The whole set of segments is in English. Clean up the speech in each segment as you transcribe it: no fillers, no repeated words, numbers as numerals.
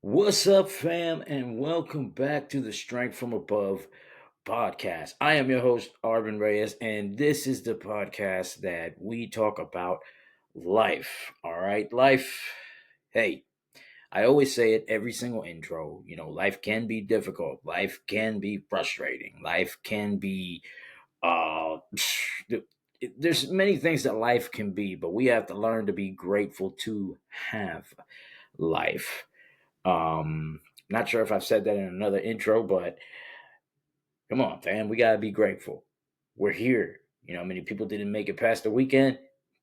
What's up, fam, and welcome back to the Strength from Above podcast. I am your host, Arvin Reyes, and this is the podcast that we talk about life. All right, life. Hey, I always say it every single intro. Life can be difficult, life can be frustrating, life can be, there's many things that life can be, but we have to learn to be grateful to have life. Not sure if I've said that in another intro, but come on, fam, we gotta be grateful. We're here. Many people didn't make it past the weekend,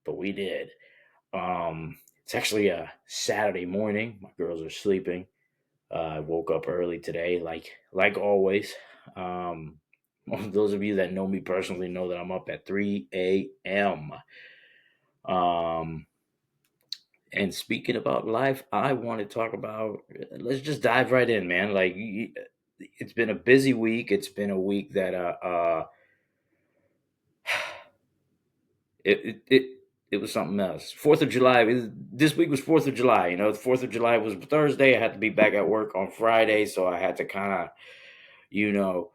but we did. It's actually a Saturday morning. My girls are sleeping. I woke up early today, like always. Um, those of you that know me personally know that I'm up at 3 a.m. Um, and speaking about life, I want to talk about. Let's just dive right in, man. It's been a busy week. It's been a week that it was something else. Fourth of July. This week was Fourth of July. The Fourth of July was Thursday. I had to be back at work on Friday, so I had to kind of, you know,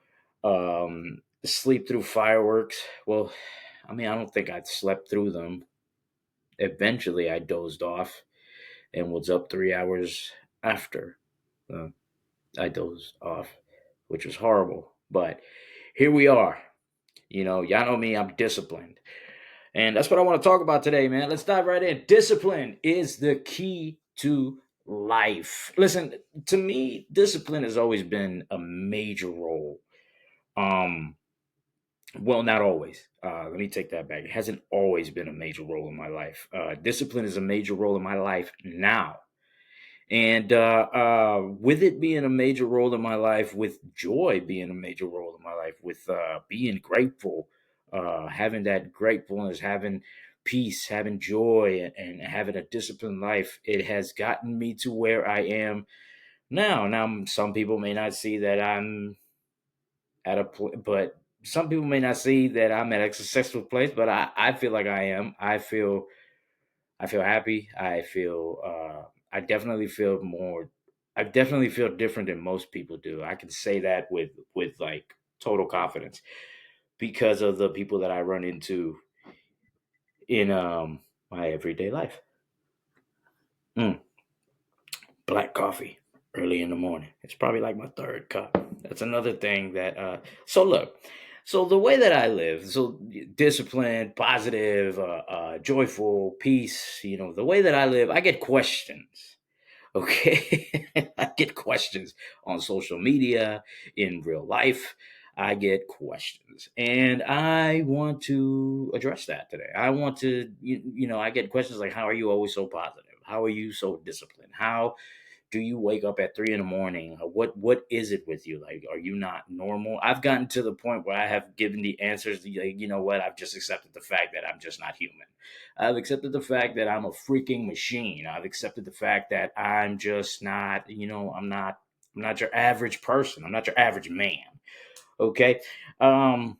sleep through fireworks. Well, I mean, I don't think I'd slept through them. Eventually, I dozed off and was up 3 hours after. Uh, I dozed off, which was horrible. But here we are. Y'all know me, I'm disciplined. And that's what I want to talk about today, man. Let's dive right in. Discipline is the key to life. Listen, to me, discipline has always been a major role. Um, well, not always. Let me take that back. It hasn't always been a major role in my life. Discipline is a major role in my life now. And with it being a major role in my life, with joy being a major role in my life, with being grateful, having that gratefulness, having peace, having joy, and having a disciplined life, it has gotten me to where I am now. Now, some people may not see that I'm at but some people may not see that I'm at a successful place, but I feel like I am. I feel happy. I definitely feel more. I definitely feel different than most people do. I can say that with like total confidence because of the people that I run into in my everyday life. Mm, black coffee early in the morning. It's probably like my third cup. That's another thing that. So look. So the way that I live, so disciplined, positive, joyful, peace. The way that I live, I get questions. Okay. I get questions on social media, in real life. I get questions. And I want to address that today. I want to, I get questions like, how are you always so positive? How are you so disciplined? How do you wake up at 3 in the morning? What is it with you? Like, are you not normal? I've gotten to the point where I have given the answers. Like, you know what? I've just accepted the fact that I'm just not human. I've accepted the fact that I'm a freaking machine. I've accepted the fact that I'm just not. I'm not your average person. I'm not your average man. Okay. Um.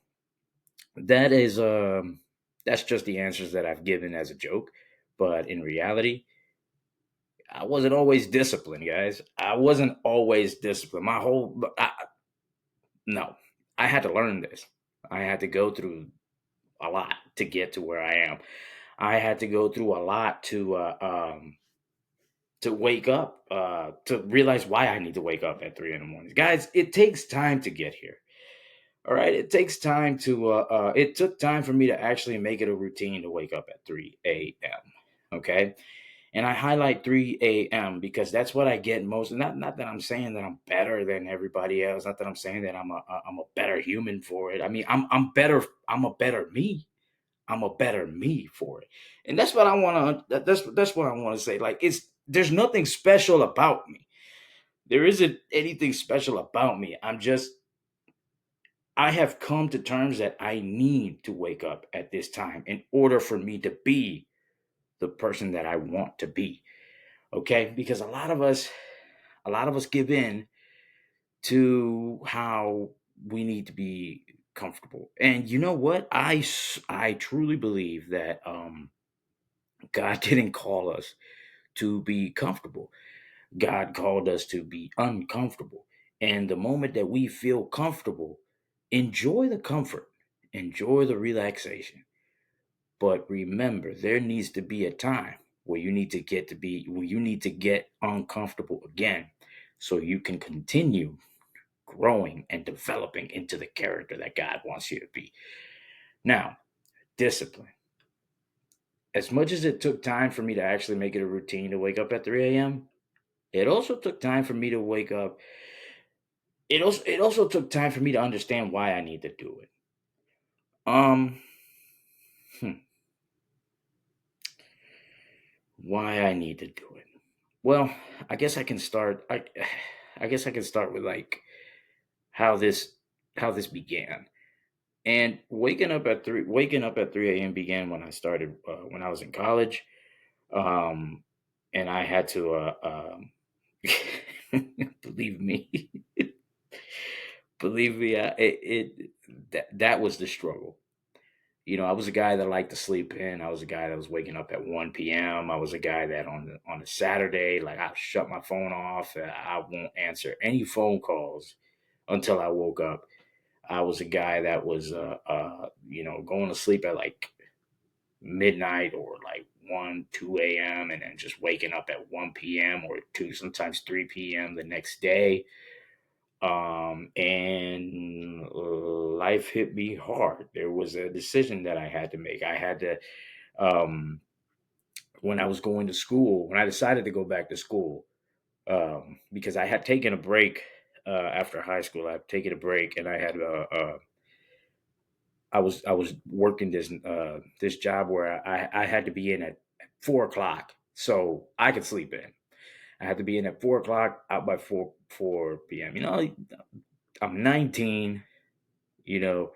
That is. That's just the answers that I've given as a joke, but in reality, I wasn't always disciplined, guys. I wasn't always disciplined. No, I had to learn this. I had to go through a lot to get to where I am. I had to go through a lot to wake up, to realize why I need to wake up at 3 in the morning. Guys, it takes time to get here. All right, it takes time to. It took time for me to actually make it a routine to wake up at 3 a.m. Okay, and I highlight 3 a.m. because that's what I get most. Not that I'm saying that I'm better than everybody else. Not that I'm saying that I'm a better human for it. I mean, I'm better. I'm a better me. I'm a better me for it. And that's what I want to. That's what I want to say. Like, there's nothing special about me. There isn't anything special about me. I have come to terms that I need to wake up at this time in order for me to be the person that I want to be. Okay, because a lot of us give in to how we need to be comfortable. And you know what? I truly believe that God didn't call us to be comfortable. God called us to be uncomfortable. And the moment that we feel comfortable, enjoy the comfort, enjoy the relaxation. But remember, there needs to be a time where you need to get uncomfortable again so you can continue growing and developing into the character that God wants you to be. Now, discipline. As much as it took time for me to actually make it a routine to wake up at 3 a.m., it also took time for me to wake up. It also took time for me to understand why I need to do it. Um, hmm, why I need to do it. Well, I guess I can start. I guess I can start with like how this how this began. And waking up at 3 a.m. began when I started when I was in college. Um, and I had to believe me, believe me, that was the struggle. You know, I was a guy that liked to sleep in. I was a guy that was waking up at 1 p.m. I was a guy that on a Saturday, like I shut my phone off. I won't answer any phone calls until I woke up. I was a guy that was, going to sleep at like midnight or like 1, 2 a.m. and then just waking up at 1 p.m. or 2, sometimes 3 p.m. the next day. And life hit me hard. There was a decision that I had to make. I had to, um, when I was going to school, when I decided to go back to school, because I had taken a break after high school. I'd taken a break, and I was working this job where I had to be in at 4 o'clock so I could sleep in. I had to be in at 4 o'clock, out by four p.m. I'm 19, you know,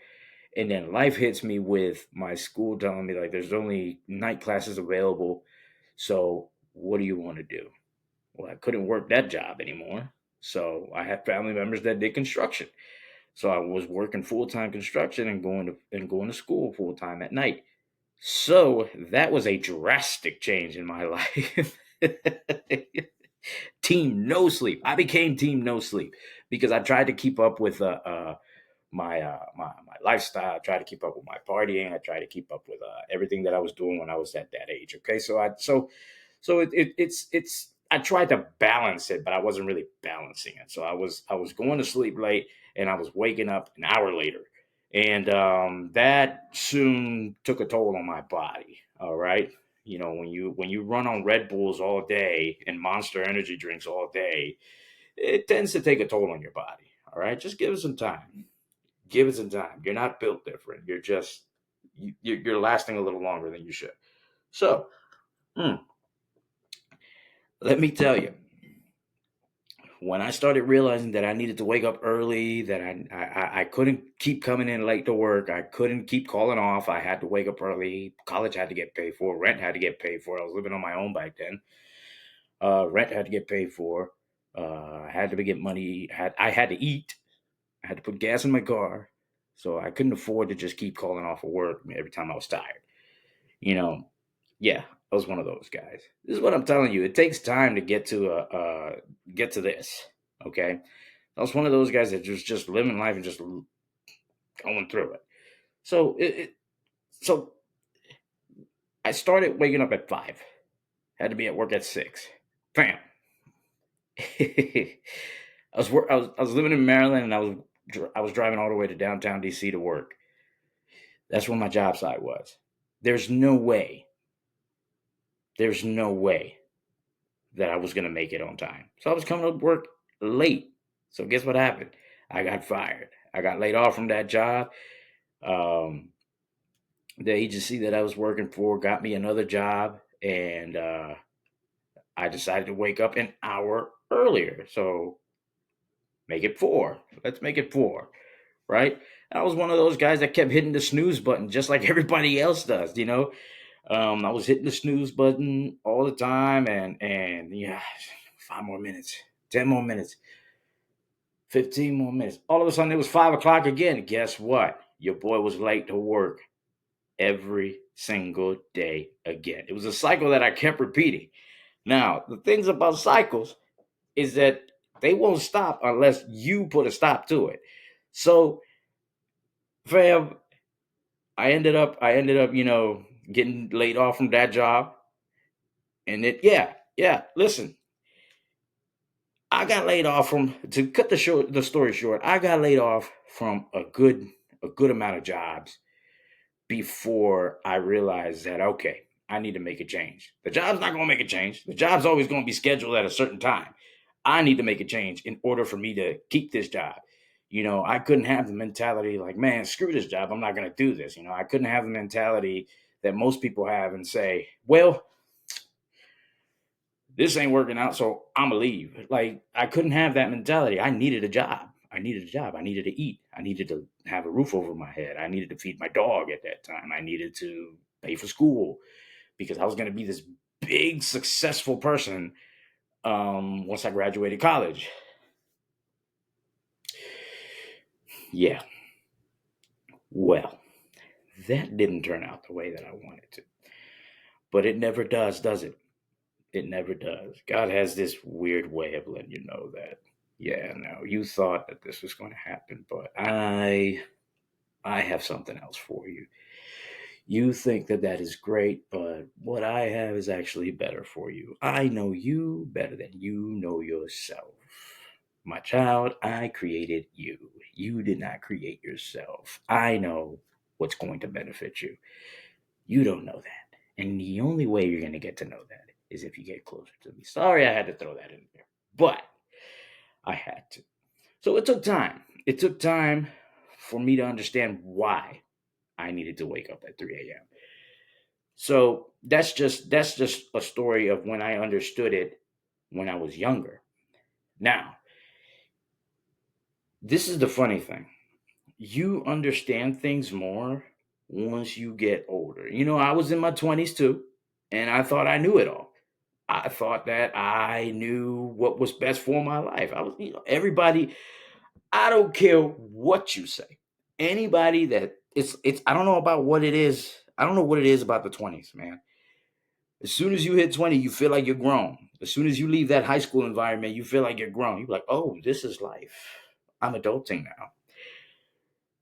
and then life hits me with my school telling me like there's only night classes available. So what do you want to do? Well, I couldn't work that job anymore. So I had family members that did construction. So I was working full time construction and going to school full time at night. So that was a drastic change in my life. Team no sleep. I became team no sleep because I tried to keep up with my lifestyle. I tried to keep up with my partying. I tried to keep up with everything that I was doing when I was at that age. Okay, it's I tried to balance it, but I wasn't really balancing it. So I was going to sleep late and I was waking up an hour later, and that soon took a toll on my body. All right. When you run on Red Bulls all day and Monster Energy drinks all day, it tends to take a toll on your body. All right, just give it some time. Give it some time. You're not built different. You're just you're lasting a little longer than you should. So, mm, let me tell you, when I started realizing that I needed to wake up early, that I couldn't keep coming in late to work, I couldn't keep calling off. I had to wake up early. College had to get paid for. Rent had to get paid for. I was living on my own back then. Rent had to get paid for. I had to get money. I had to eat. I had to put gas in my car. So I couldn't afford to just keep calling off of work every time I was tired. You know, yeah, I was one of those guys. This is what I'm telling you. It takes time to get to this. Okay, I was one of those guys that was just living life and just going through it. So I started waking up at 5. Had to be at work at 6. Bam. I was living in Maryland, and I was driving all the way to downtown DC to work. That's where my job site was. There's no way. There's no way that I was going to make it on time. So I was coming to work late. So guess what happened? I got fired. I got laid off from that job. Um, the agency that I was working for got me another job, and I decided to wake up an hour earlier. So make it 4. Let's make it 4, right? I was one of those guys that kept hitting the snooze button just like everybody else does. I was hitting the snooze button all the time, and yeah, 5 more minutes, 10 more minutes, 15 more minutes. All of a sudden, it was 5 o'clock again. Guess what? Your boy was late to work every single day again. It was a cycle that I kept repeating. Now, the things about cycles. is that they won't stop unless you put a stop to it. So, fam, I ended up, getting laid off from that job. And yeah, listen, I got laid off from, to cut the story short, I got laid off from a good amount of jobs before I realized that, okay, I need to make a change. The job's not going to make a change. The job's always going to be scheduled at a certain time. I need to make a change in order for me to keep this job. I couldn't have the mentality like, man, screw this job. I'm not going to do this. I couldn't have the mentality that most people have and say, well, this ain't working out, so I'm gonna leave. Like, I couldn't have that mentality. I needed a job. I needed a job. I needed to eat. I needed to have a roof over my head. I needed to feed my dog at that time. I needed to pay for school because I was gonna be this big successful person once I graduated college. Yeah. Well, that didn't turn out the way that I wanted to. But it never does it? It never does. God has this weird way of letting you know that, yeah, no, you thought that this was going to happen, but I have something else for you. You think that that is great, but what I have is actually better for you. I know you better than you know yourself. My child, I created you. You did not create yourself. I know what's going to benefit you. You don't know that. And the only way you're going to get to know that is if you get closer to me. Sorry I had to throw that in there, but I had to. So it took time. It took time for me to understand why I needed to wake up at 3 a.m. So that's just a story of when I understood it when I was younger. Now, this is the funny thing. You understand things more once you get older. I was in my 20s too, and I thought I knew it all. I thought that I knew what was best for my life. I was, everybody, I don't care what you say. Anybody that it's I don't know about what it is. I don't know what it is about the 20s, man. As soon as you hit 20, you feel like you're grown. As soon as you leave that high school environment, you feel like you're grown. You're like, oh, this is life. I'm adulting now.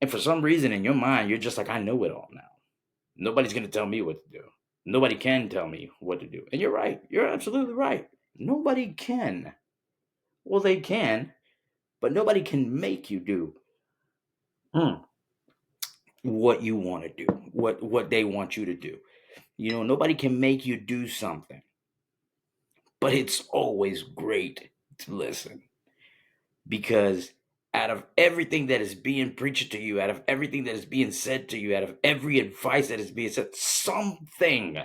And for some reason in your mind, you're just like, I know it all now. Nobody's going to tell me what to do. Nobody can tell me what to do. And you're right. You're absolutely right. Nobody can. Well, they can, but nobody can make you do what you want to do, what they want you to do. Nobody can make you do something. But it's always great to listen because out of everything that is being preached to you, out of everything that is being said to you, out of every advice that is being said, something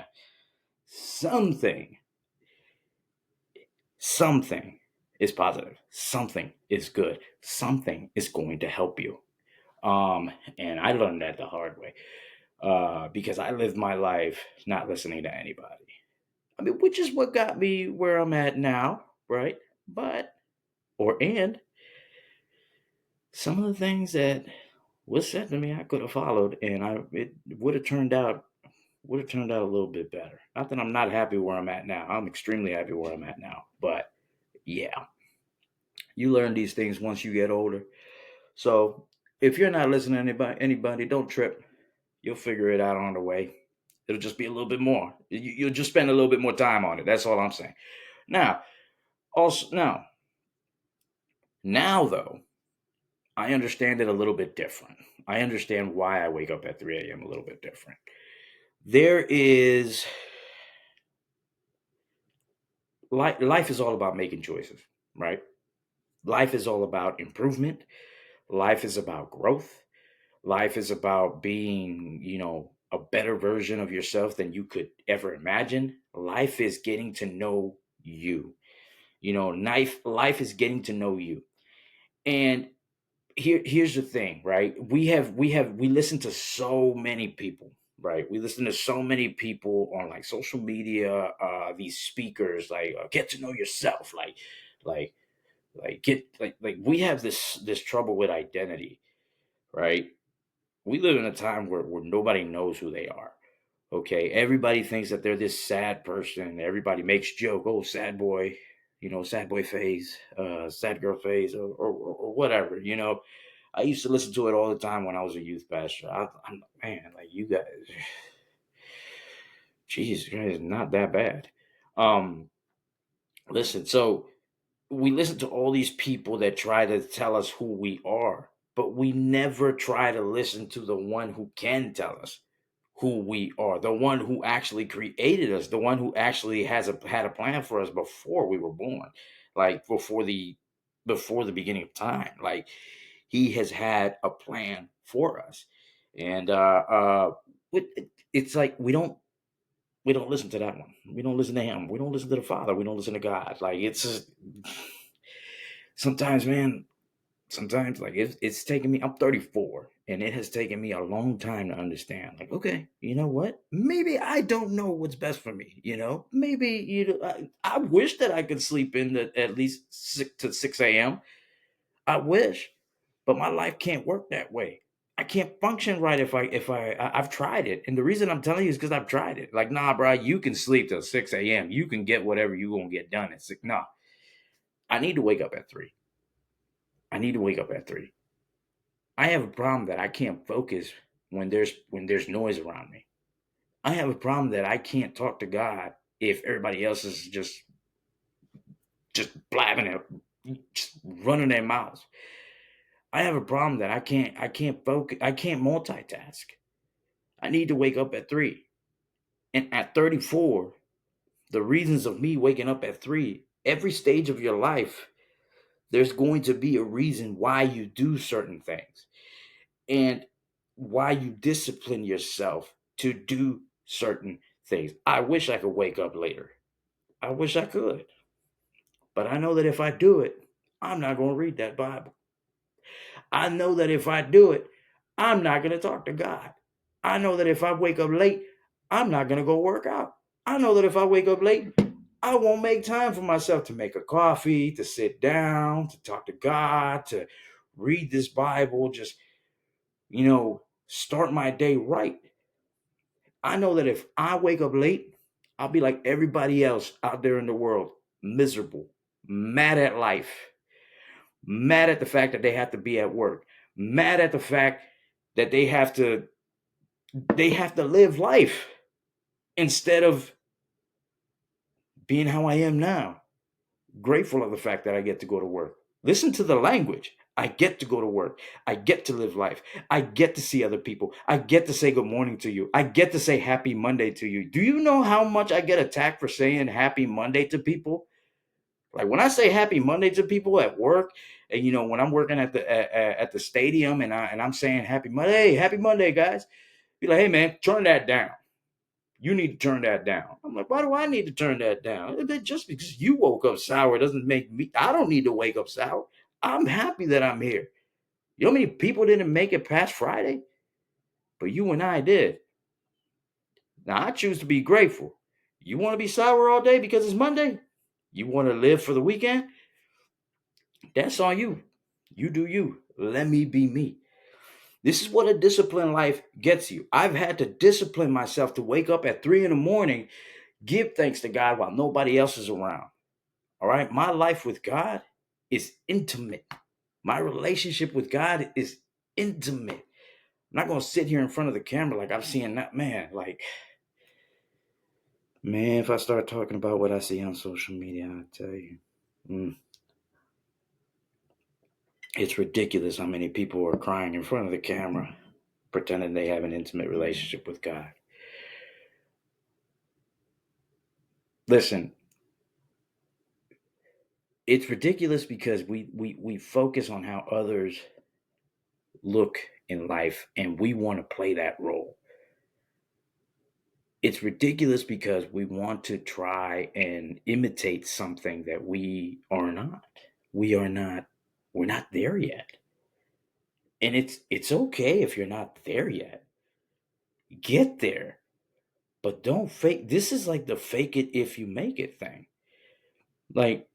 something is positive, something is good, something is going to help you. And I learned that the hard way because I lived my life not listening to anybody. I mean, which is what got me where I'm at now, right? But and some of the things that was said to me, I could have followed, and it would have turned out a little bit better. Not that I'm not happy where I'm at now. I'm extremely happy where I'm at now. But yeah, you learn these things once you get older. So if you're not listening to anybody, don't trip. You'll figure it out on the way. It'll just be a little bit more. You'll just spend a little bit more time on it. That's all I'm saying. Now, also now though, I understand it a little bit different. I understand why I wake up at 3 a.m. a little bit different. There is life is all about making choices, right? Life is all about improvement. Life is about growth. Life is about being, a better version of yourself than you could ever imagine. Life is getting to know you. Life is getting to know you. And here's the thing, right? We listen to so many people, right? We listen to so many people on like social media, these speakers, like get to know yourself, like get like we have this trouble with identity, right? We live in a time where nobody knows who they are. Okay, everybody thinks that they're this sad person. Everybody makes joke, oh, sad boy. sad boy phase, sad girl phase, or whatever. I used to listen to it all the time when I was a youth pastor. I'm man, like you guys, Jesus Christ, not that bad. Um, Listen, so we listen to all these people that try to tell us who we are, but we never try to listen to the one who can tell us who we are, the one who actually created us, the one who actually had a plan for us before we were born, like before the beginning of time. Like he has had a plan for us, and it's like we don't listen to that one. We don't listen to him. We don't listen to the Father. We don't listen to God. Like it's just, sometimes, man. Sometimes, like it's taken me. I'm 34, and it has taken me a long time to understand. Like, okay, you know what? Maybe I don't know what's best for me. Maybe I wish that I could sleep in at least 6 to 6 a.m. I wish, but my life can't work that way. I can't function right I've tried it, and the reason I'm telling you is because I've tried it. Like, nah, bro, you can sleep till 6 a.m. You can get whatever you gonna get done at 6. Nah, I need to wake up at 3. I need to wake up at 3. I have a problem that I can't focus when there's noise around me. I have a problem that I can't talk to God if everybody else is just blabbing it, just running their mouths. I have a problem that I can't focus. I can't multitask. I need to wake up at 3. And at 34, the reasons of me waking up at 3, every stage of your life, there's going to be a reason why you do certain things and why you discipline yourself to do certain things. I wish I could wake up later. I wish I could. But I know that if I do it, I'm not going to read that Bible. I know that if I do it, I'm not going to talk to God. I know that if I wake up late, I'm not going to go work out. I know that if I wake up late, I won't make time for myself to make a coffee, to sit down, to talk to God, to read this Bible, just, start my day right. I know that if I wake up late, I'll be like everybody else out there in the world, miserable, mad at life, mad at the fact that they have to be at work, mad at the fact that they have to live life instead of being how I am now. Grateful of the fact that I get to go to work. Listen to the language. I get to go to work. I get to live life. I get to see other people. I get to say good morning to you. I get to say happy Monday to you. Do you know how much I get attacked for saying happy Monday to people? Like when I say happy Monday to people at work, and when I'm working at the stadium and I'm saying happy Monday, hey, happy Monday, guys. Be like, hey man, turn that down. You need to turn that down. I'm like, why do I need to turn that down? Just because you woke up sour doesn't make me, I don't need to wake up sour. I'm happy that I'm here. You know how many people didn't make it past Friday? But you and I did. Now I choose to be grateful. You want to be sour all day because it's Monday? You want to live for the weekend? That's on you. You do you. Let me be me. This is what a disciplined life gets you. I've had to discipline myself to wake up at 3 in the morning, give thanks to God while nobody else is around. All right. My life with God is intimate. My relationship with God is intimate. I'm not going to sit here in front of the camera like I'm seeing that man. Like, man, if I start talking about what I see on social media, I tell you, it's ridiculous how many people are crying in front of the camera, pretending they have an intimate relationship with God. Listen, it's ridiculous because we focus on how others look in life and we want to play that role. It's ridiculous because we want to try and imitate something that we are not. We are not, we're not there yet. And it's okay if you're not there yet. Get there. But don't fake, this is like the fake it if you make it thing. Like,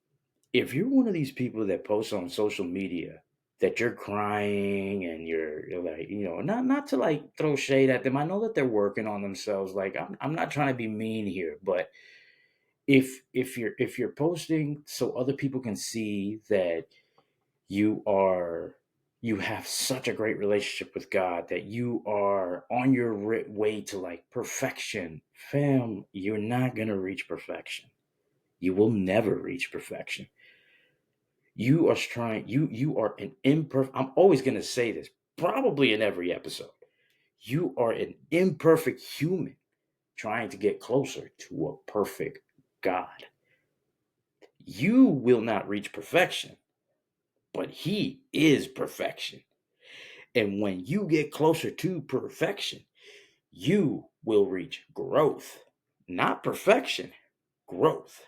if you're one of these people that posts on social media that you're crying and you're like, not to like throw shade at them. I know that they're working on themselves. Like, I'm not trying to be mean here, but if you're posting so other people can see that you have such a great relationship with God, that you are on your way to like perfection, fam, you're not going to reach perfection. You will never reach perfection. You are trying, you are an imperfect, I'm always going to say this, probably in every episode. You are an imperfect human trying to get closer to a perfect God. You will not reach perfection, but He is perfection. And when you get closer to perfection, you will reach growth, not perfection, growth.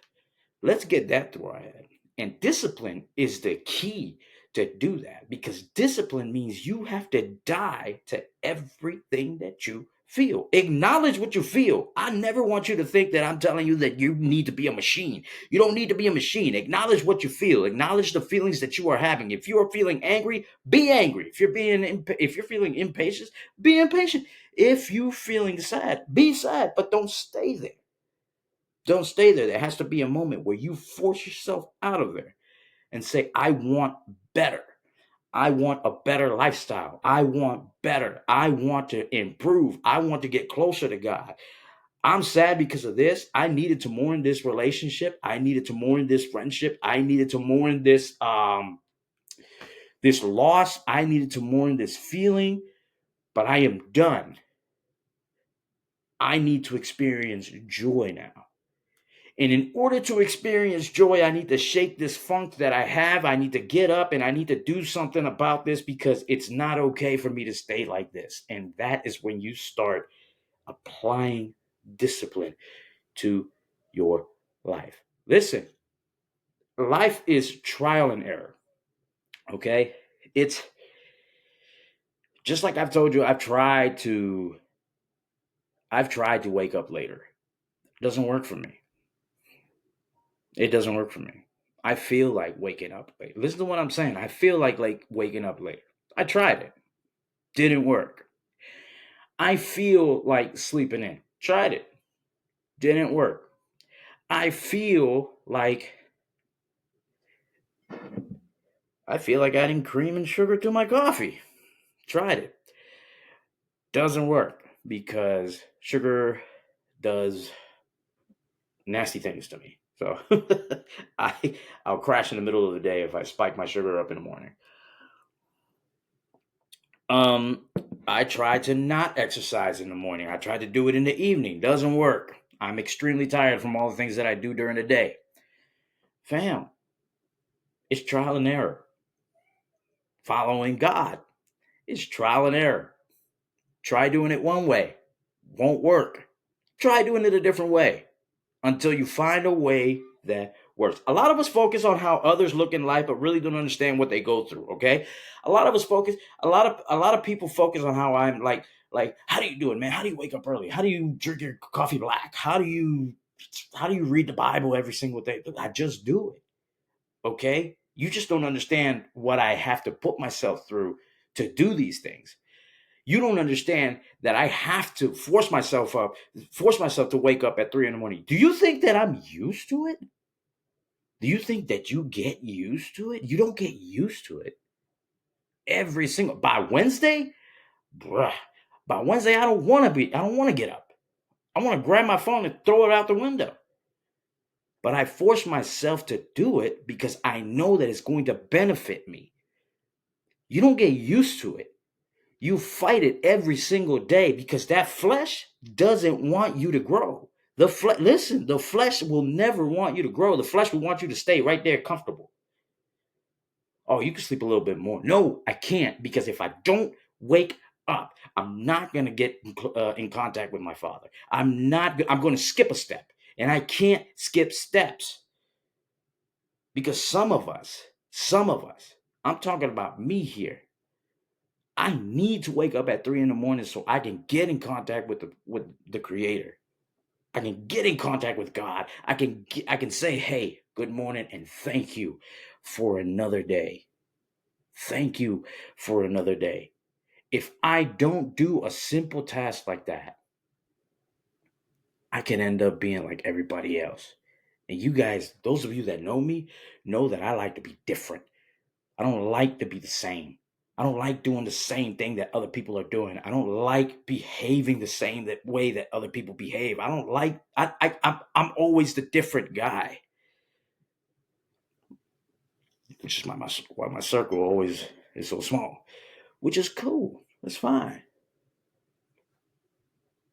Let's get that through our head. And discipline is the key to do that, because discipline means you have to die to everything that you feel. Acknowledge what you feel. I never want you to think that I'm telling you that you need to be a machine. You don't need to be a machine. Acknowledge what you feel. Acknowledge the feelings that you are having. If you are feeling angry, be angry. If you're feeling impatient, be impatient. If you're feeling sad, be sad, but don't stay there. Don't stay there. There has to be a moment where you force yourself out of there and say, I want better. I want a better lifestyle. I want better. I want to improve. I want to get closer to God. I'm sad because of this. I needed to mourn this relationship. I needed to mourn this friendship. I needed to mourn this loss. I needed to mourn this feeling, but I am done. I need to experience joy now. And in order to experience joy, I need to shake this funk that I have. I need to get up and I need to do something about this, because it's not okay for me to stay like this. And that is when you start applying discipline to your life. Listen, life is trial and error. Okay? It's just like I've told you, I've tried to wake up later. It doesn't work for me. It doesn't work for me. I feel like waking up late. Listen to what I'm saying. I feel like waking up late. I tried it. Didn't work. I feel like sleeping in. Tried it. Didn't work. I feel like adding cream and sugar to my coffee. Tried it. Doesn't work, because sugar does nasty things to me. So I'll crash in the middle of the day if I spike my sugar up in the morning. Um, I try to not exercise in the morning. I try to do it in the evening. Doesn't work. I'm extremely tired from all the things that I do during the day. Fam, it's trial and error. Following God is trial and error. Try doing it one way, won't work. Try doing it a different way until you find a way that works. A lot of us focus on how others look in life, but really don't understand what they go through. Okay, a lot of us focus. A lot of people focus on how I'm like. How do you do it, man? How do you wake up early? How do you drink your coffee black? How do you read the Bible every single day? I just do it. Okay, you just don't understand what I have to put myself through to do these things. You don't understand that I have to force myself to wake up at 3 a.m. Do you think that I'm used to it? Do you think that you get used to it? You don't get used to it. By Wednesday, bruh, by Wednesday, I don't want to get up. I want to grab my phone and throw it out the window. But I force myself to do it because I know that it's going to benefit me. You don't get used to it. You fight it every single day, because that flesh doesn't want you to grow. The flesh will never want you to grow. The flesh will want you to stay right there comfortable. Oh, you can sleep a little bit more. No, I can't, because if I don't wake up, I'm not going to get in contact with my Father. I'm going to skip a step, and I can't skip steps, because some of us, I'm talking about me here, I need to wake up at 3 a.m. so I can get in contact with the Creator. I can get in contact with God. I can say, "Hey, good morning, and thank you for another day. Thank you for another day." If I don't do a simple task like that, I can end up being like everybody else. And you guys, those of you that know me, know that I like to be different. I don't like to be the same. I don't like doing the same thing that other people are doing. I don't like behaving the same way that other people behave. I don't like. I'm always the different guy, which is why my circle always is so small. Which is cool. That's fine.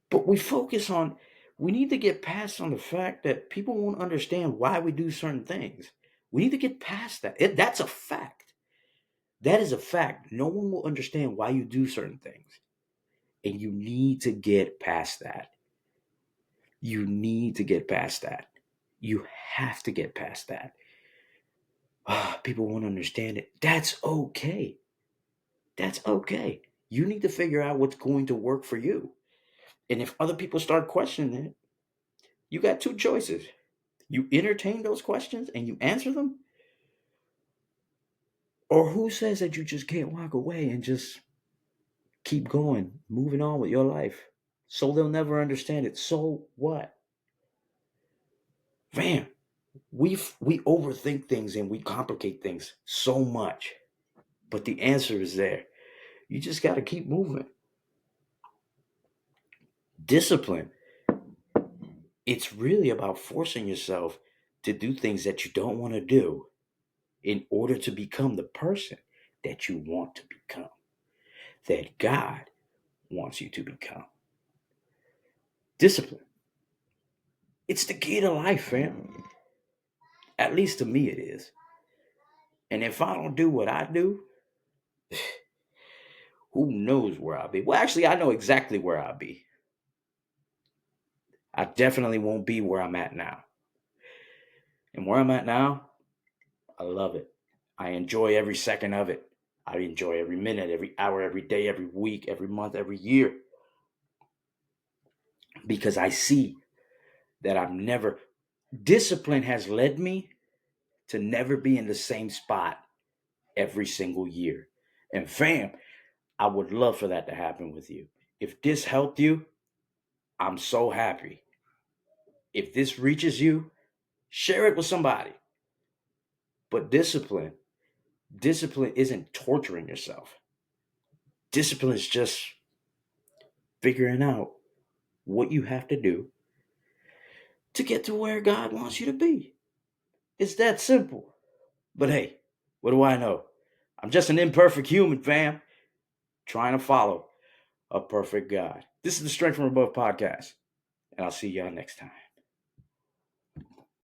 But we need to get past on the fact that people won't understand why we do certain things. We need to get past that. That's a fact. That is a fact. No one will understand why you do certain things. And you need to get past that. You need to get past that. You have to get past that. People won't understand it. That's okay. That's okay. You need to figure out what's going to work for you. And if other people start questioning it, you got two choices. You entertain those questions and you answer them, or who says that you just can't walk away and just keep going, moving on with your life? So they'll never understand it. So what? Man, we overthink things and we complicate things so much. But the answer is there. You just got to keep moving. Discipline. It's really about forcing yourself to do things that you don't want to do in order to become the person that you want to become, that God wants you to become. Discipline. It's the key to life, fam. At least to me, it is. And if I don't do what I do, who knows where I'll be? Well, actually, I know exactly where I'll be. I definitely won't be where I'm at now. And where I'm at now, I love it. I enjoy every second of it. I enjoy every minute, every hour, every day, every week, every month, every year. Because I see that discipline has led me to never be in the same spot every single year. And fam, I would love for that to happen with you. If this helped you, I'm so happy. If this reaches you, share it with somebody. But discipline isn't torturing yourself. Discipline is just figuring out what you have to do to get to where God wants you to be. It's that simple. But hey, what do I know? I'm just an imperfect human, fam, trying to follow a perfect God. This is the Strength from Above podcast, and I'll see y'all next time.